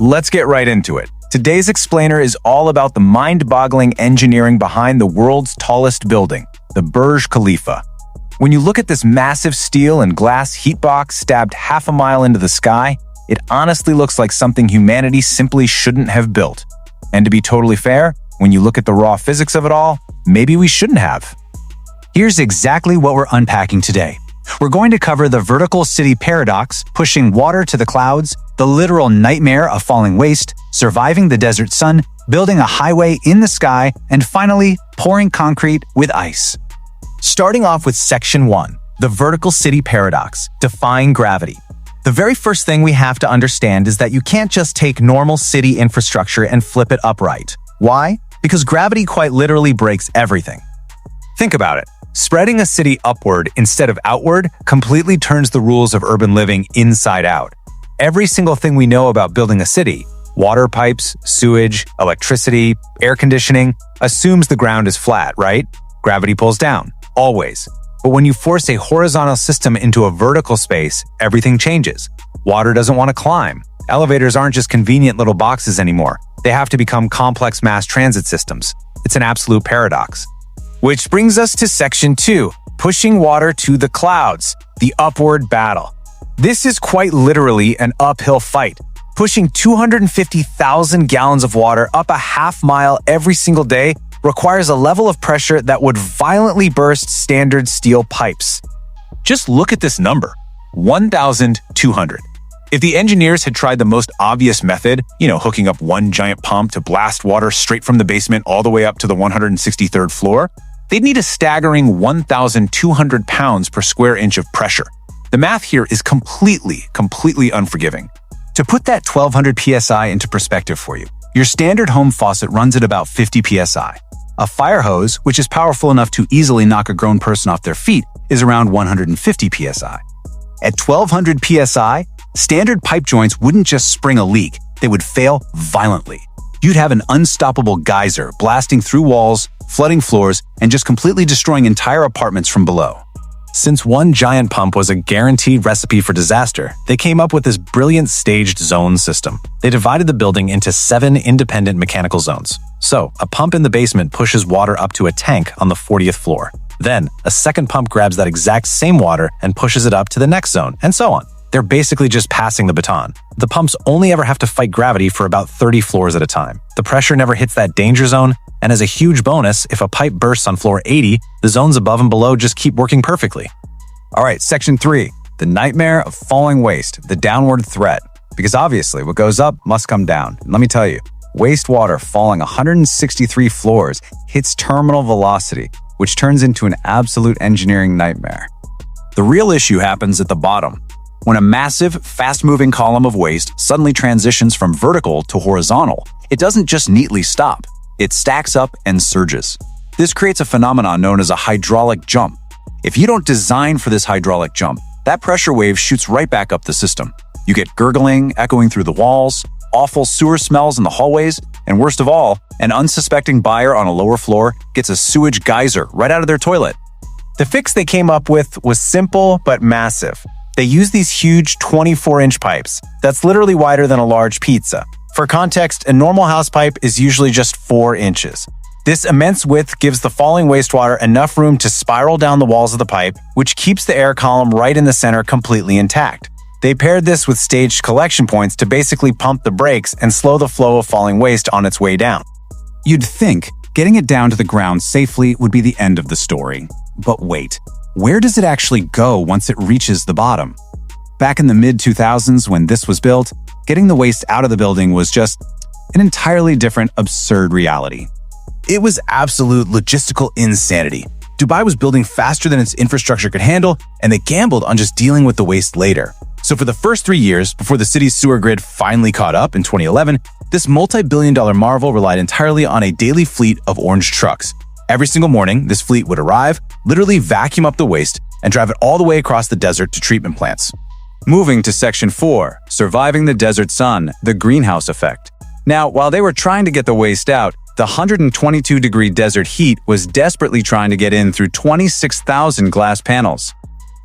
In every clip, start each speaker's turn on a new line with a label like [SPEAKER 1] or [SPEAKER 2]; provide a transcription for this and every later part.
[SPEAKER 1] let's get right into it. Today's explainer is all about the mind-boggling engineering behind the world's tallest building, the Burj Khalifa. When you look at this massive steel and glass heat box stabbed half a mile into the sky, it honestly looks like something humanity simply shouldn't have built. And to be totally fair, when you look at the raw physics of it all, maybe we shouldn't have.
[SPEAKER 2] Here's exactly what we're unpacking today. We're going to cover the vertical city paradox, pushing water to the clouds, the literal nightmare of falling waste, surviving the desert sun, building a highway in the sky, and finally, pouring concrete with ice.
[SPEAKER 1] Starting off with Section 1, the vertical city paradox, defying gravity. The very first thing we have to understand is that you can't just take normal city infrastructure and flip it upright. Why? Because gravity quite literally breaks everything. Think about it. Spreading a city upward instead of outward completely turns the rules of urban living inside out. Every single thing we know about building a city, water pipes, sewage, electricity, air conditioning, assumes the ground is flat, right? Gravity pulls down, always. But when you force a horizontal system into a vertical space, everything changes. Water doesn't want to climb. Elevators aren't just convenient little boxes anymore. They have to become complex mass transit systems. It's an absolute paradox. Which brings us to Section 2, pushing water to the clouds, the upward battle. This is quite literally an uphill fight. Pushing 250,000 gallons of water up a half mile every single day requires a level of pressure that would violently burst standard steel pipes. Just look at this number, 1,200. If the engineers had tried the most obvious method, hooking up one giant pump to blast water straight from the basement all the way up to the 163rd floor, they'd need a staggering 1,200 pounds per square inch of pressure. The math here is completely unforgiving. To put that 1,200 psi into perspective for you, your standard home faucet runs at about 50 psi. A fire hose, which is powerful enough to easily knock a grown person off their feet, is around 150 psi. At 1,200 psi, standard pipe joints wouldn't just spring a leak, they would fail violently. You'd have an unstoppable geyser blasting through walls, flooding floors, and just completely destroying entire apartments from below. Since one giant pump was a guaranteed recipe for disaster, they came up with this brilliant staged zone system. They divided the building into 7 independent mechanical zones. So, a pump in the basement pushes water up to a tank on the 40th floor. Then, a second pump grabs that exact same water and pushes it up to the next zone, and so on. They're basically just passing the baton. The pumps only ever have to fight gravity for about 30 floors at a time. The pressure never hits that danger zone, and as a huge bonus, if a pipe bursts on floor 80, the zones above and below just keep working perfectly. All right, Section 3, the nightmare of falling waste, the downward threat. Because obviously, what goes up must come down. And let me tell you, wastewater falling 163 floors hits terminal velocity, which turns into an absolute engineering nightmare. The real issue happens at the bottom. When a massive, fast-moving column of waste suddenly transitions from vertical to horizontal, it doesn't just neatly stop. It stacks up and surges. This creates a phenomenon known as a hydraulic jump. If you don't design for this hydraulic jump, that pressure wave shoots right back up the system. You get gurgling, echoing through the walls, awful sewer smells in the hallways, and worst of all, an unsuspecting buyer on a lower floor gets a sewage geyser right out of their toilet. The fix they came up with was simple but massive. They use these huge 24-inch pipes. That's literally wider than a large pizza. For context, a normal house pipe is usually just 4 inches. This immense width gives the falling wastewater enough room to spiral down the walls of the pipe, which keeps the air column right in the center completely intact. They paired this with staged collection points to basically pump the brakes and slow the flow of falling waste on its way down.
[SPEAKER 2] You'd think getting it down to the ground safely would be the end of the story. But wait. Where does it actually go once it reaches the bottom? Back in the mid-2000s when this was built, getting the waste out of the building was just an entirely different, absurd reality.
[SPEAKER 1] It was absolute logistical insanity. Dubai was building faster than its infrastructure could handle, and they gambled on just dealing with the waste later. So for the first 3 years, before the city's sewer grid finally caught up in 2011, this multi-billion-dollar marvel relied entirely on a daily fleet of orange trucks. Every single morning, this fleet would arrive, literally vacuum up the waste, and drive it all the way across the desert to treatment plants. Moving to Section 4, surviving the desert sun, the greenhouse effect. Now, while they were trying to get the waste out, the 122-degree desert heat was desperately trying to get in through 26,000 glass panels.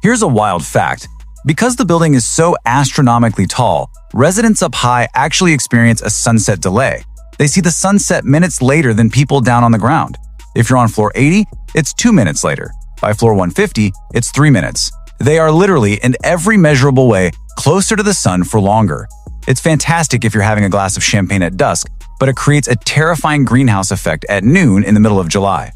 [SPEAKER 1] Here's a wild fact.
[SPEAKER 2] Because the building is so astronomically tall, residents up high actually experience a sunset delay. They see the sunset minutes later than people down on the ground. If you're on floor 80, it's 2 minutes later. By floor 150, it's 3 minutes. They are literally, in every measurable way, closer to the sun for longer. It's fantastic if you're having a glass of champagne at dusk, but it creates a terrifying greenhouse effect at noon in the middle of July.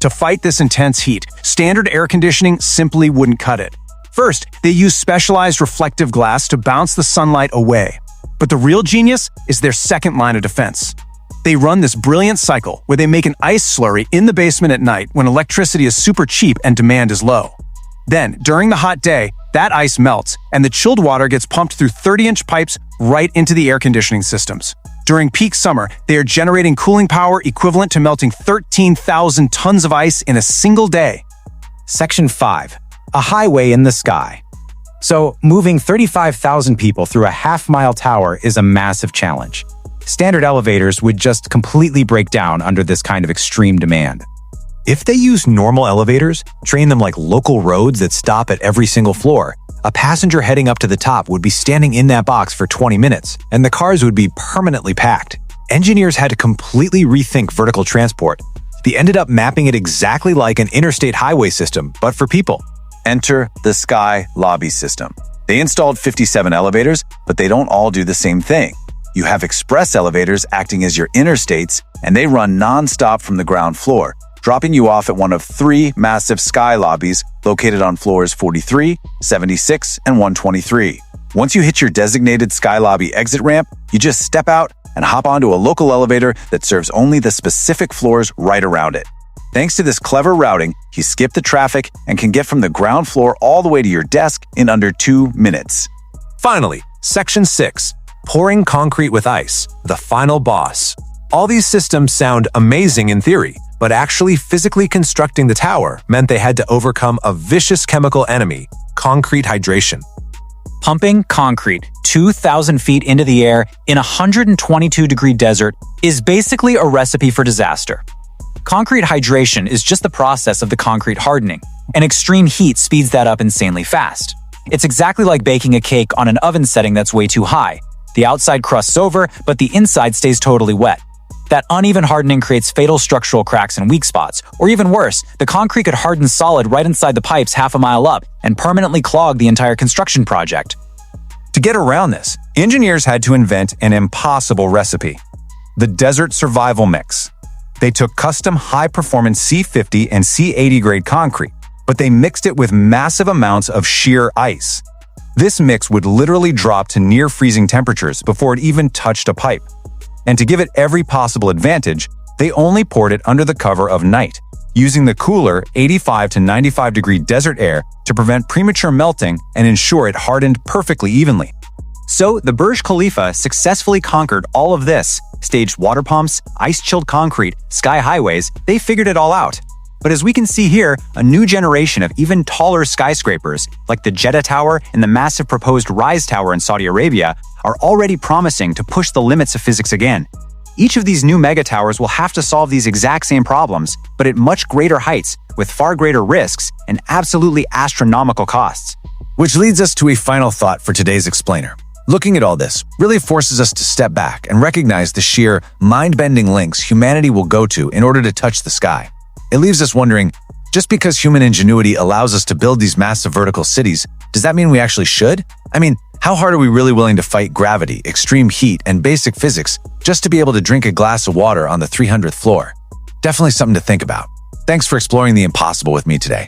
[SPEAKER 3] To fight this intense heat, standard air conditioning simply wouldn't cut it. First, they use specialized reflective glass to bounce the sunlight away. But the real genius is their second line of defense. They run this brilliant cycle where they make an ice slurry in the basement at night when electricity is super cheap and demand is low. Then, during the hot day, that ice melts and the chilled water gets pumped through 30-inch pipes right into the air conditioning systems. During peak summer, they are generating cooling power equivalent to melting 13,000 tons of ice in a single day.
[SPEAKER 1] Section 5. A highway in the sky. So, moving 35,000 people through a half-mile tower is a massive challenge. Standard elevators would just completely break down under this kind of extreme demand. If they use normal elevators, train them like local roads that stop at every single floor, a passenger heading up to the top would be standing in that box for 20 minutes, and the cars would be permanently packed. Engineers had to completely rethink vertical transport. They ended up mapping it exactly like an interstate highway system, but for people.
[SPEAKER 2] Enter the Sky Lobby system. They installed 57 elevators, but they don't all do the same thing. You have express elevators acting as your interstates, and they run non-stop from the ground floor, dropping you off at one of 3 massive sky lobbies located on floors 43, 76, and 123. Once you hit your designated sky lobby exit ramp, you just step out and hop onto a local elevator that serves only the specific floors right around it. Thanks to this clever routing, you skip the traffic and can get from the ground floor all the way to your desk in under 2 minutes.
[SPEAKER 4] Finally, Section 6. Pouring concrete with ice, the final boss. All these systems sound amazing in theory, but actually physically constructing the tower meant they had to overcome a vicious chemical enemy, concrete hydration.
[SPEAKER 5] Pumping concrete 2,000 feet into the air in a 122-degree desert is basically a recipe for disaster. Concrete hydration is just the process of the concrete hardening, and extreme heat speeds that up insanely fast. It's exactly like baking a cake on an oven setting that's way too high. The outside crusts over, but the inside stays totally wet. That uneven hardening creates fatal structural cracks and weak spots, or even worse, the concrete could harden solid right inside the pipes half a mile up and permanently clog the entire construction project.
[SPEAKER 1] To get around this, engineers had to invent an impossible recipe: the desert survival mix. They took custom high-performance C50 and C80 grade concrete, but they mixed it with massive amounts of sheer ice. This mix would literally drop to near freezing temperatures before it even touched a pipe. And to give it every possible advantage, they only poured it under the cover of night, using the cooler 85 to 95 degree desert air to prevent premature melting and ensure it hardened perfectly evenly. So the Burj Khalifa successfully conquered all of this: staged water pumps, ice-chilled concrete, sky highways. They figured it all out. But as we can see here, a new generation of even taller skyscrapers, like the Jeddah Tower and the massive proposed Rise Tower in Saudi Arabia, are already promising to push the limits of physics again. Each of these new mega towers will have to solve these exact same problems, but at much greater heights, with far greater risks and absolutely astronomical costs.
[SPEAKER 4] Which leads us to a final thought for today's explainer. Looking at all this really forces us to step back and recognize the sheer, mind-bending lengths humanity will go to in order to touch the sky. It leaves us wondering, just because human ingenuity allows us to build these massive vertical cities, does that mean we actually should? I mean, how hard are we really willing to fight gravity, extreme heat, and basic physics just to be able to drink a glass of water on the 300th floor? Definitely something to think about. Thanks for exploring the impossible with me today.